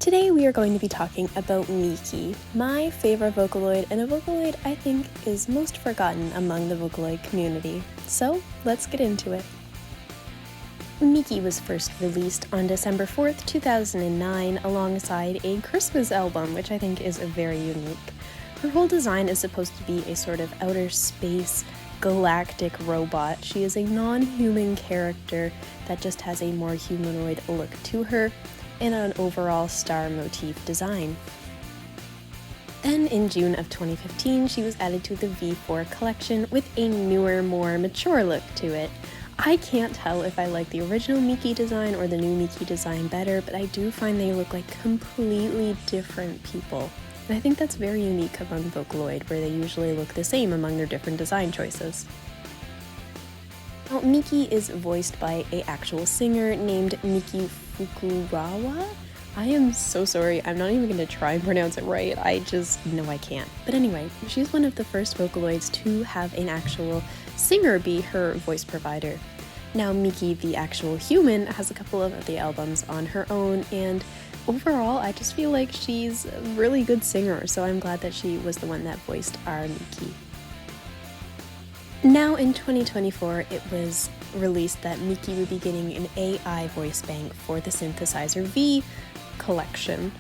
Today we are going to be talking about Miki, my favorite Vocaloid, and a Vocaloid I think is most forgotten among the Vocaloid community. So let's get into it. Miki was first released on December 4th, 2009 alongside a Christmas album, which I think is very unique. Her whole design is supposed to be a sort of outer space galactic robot. She is a non-human character that just has a more humanoid look to her and an overall star motif design. Then in June of 2015, she was added to the V4 collection with a newer, more mature look to it. I can't tell if I like the original Miki design or the new Miki design better, but I do find they look like completely different people. And I think that's very unique among Vocaloid, where they usually look the same among their different design choices. Now, Miki is voiced by an actual singer named Miki Fukuzawa. I am so sorry, I'm not even going to try and pronounce it right, I just know I can't. But anyway, she's one of the first Vocaloids to have an actual singer be her voice provider. Now Miki, the actual human, has a couple of the albums on her own, and overall I just feel like she's a really good singer, so I'm glad that she was the one that voiced our Miki. Now in 2024, it was released that Miki would be getting an AI voice bank for the Synthesizer V collection.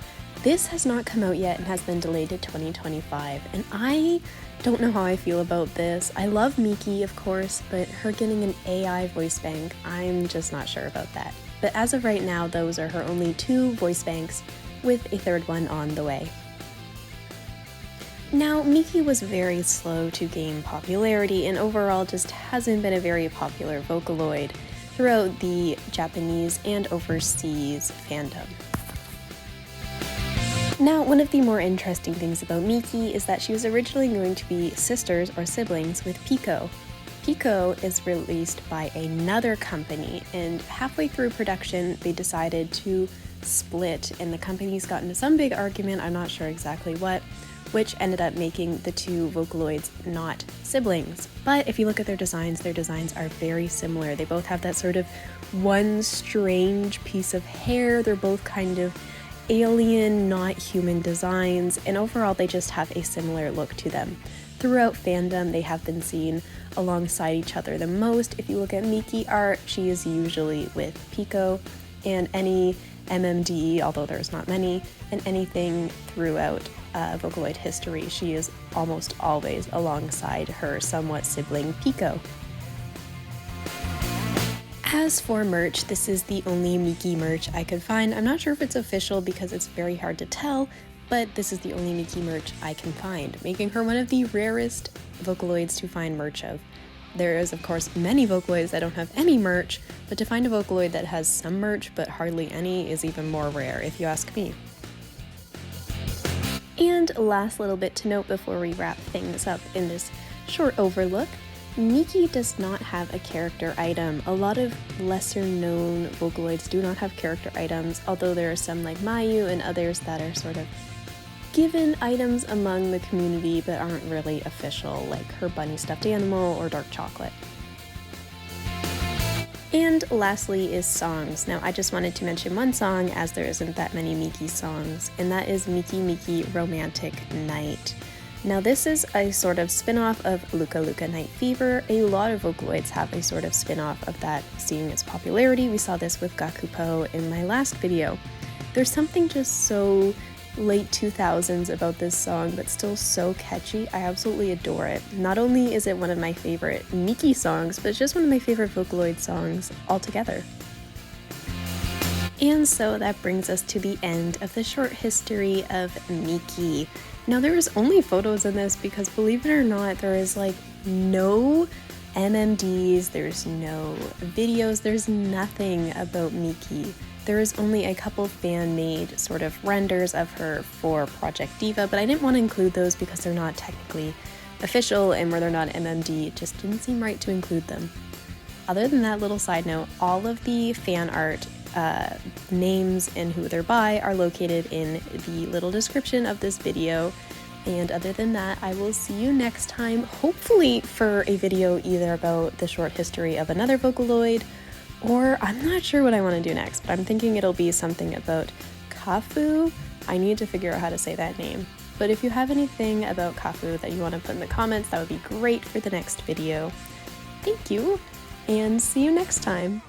This has not come out yet and has been delayed to 2025, and I don't know how I feel about this. I love Miki, of course, but her getting an AI voice bank, I'm just not sure about that. But as of right now, those are her only two voice banks, with a third one on the way. Now, Miki was very slow to gain popularity and overall just hasn't been a very popular Vocaloid throughout the Japanese and overseas fandom. Now, one of the more interesting things about Miki is that she was originally going to be sisters or siblings with Pico. Pico is released by another company, and halfway through production they decided to split, and the companies got into some big argument, I'm not sure exactly what, which ended up making the two Vocaloids not siblings. But if you look at their designs are very similar. They both have that sort of one strange piece of hair. They're both kind of alien, not human designs, and overall they just have a similar look to them. Throughout fandom, they have been seen alongside each other the most. If you look at Miki art, she is usually with Pico, and any MMDE, although there's not many, and anything throughout Vocaloid history, she is almost always alongside her somewhat sibling Pico. As for merch, this is the only Miki merch I could find. I'm not sure if it's official because it's very hard to tell, but this is the only Miki merch I can find, making her one of the rarest Vocaloids to find merch of. There is, of course, many Vocaloids that don't have any merch, but to find a Vocaloid that has some merch but hardly any is even more rare, if you ask me. And last little bit to note before we wrap things up in this short overlook, Miki does not have a character item. A lot of lesser known Vocaloids do not have character items, although there are some like Mayu and others that are sort of given items among the community but aren't really official, like her bunny stuffed animal or dark chocolate. And lastly is songs. Now I just wanted to mention one song as there isn't that many Miki songs, and that is Miki Miki Romantic Night. Now this is a sort of spin-off of Luka Luka Night Fever. A lot of Vocaloids have a sort of spin-off of that seeing its popularity. We saw this with Gakupo in my last video. There's something just so late 2000s about this song, but still so catchy. I absolutely adore it. Not only is it one of my favorite Miki songs, but it's just one of my favorite Vocaloid songs altogether. And so that brings us to the end of the short history of Miki. Now there is only photos in this because, believe it or not, there is like no MMDs, there's no videos, there's nothing about Miki. There is only a couple fan-made sort of renders of her for Project Diva, but I didn't want to include those because they're not technically official, and where they're not MMD, it just didn't seem right to include them. Other than that little side note, all of the fan art names and who they're by are located in the little description of this video. And other than that, I will see you next time, hopefully for a video either about the short history of another Vocaloid, or I'm not sure what I want to do next, but I'm thinking it'll be something about Kafu. I need to figure out how to say that name. But if you have anything about Kafu that you want to put in the comments, that would be great for the next video. Thank you, and see you next time!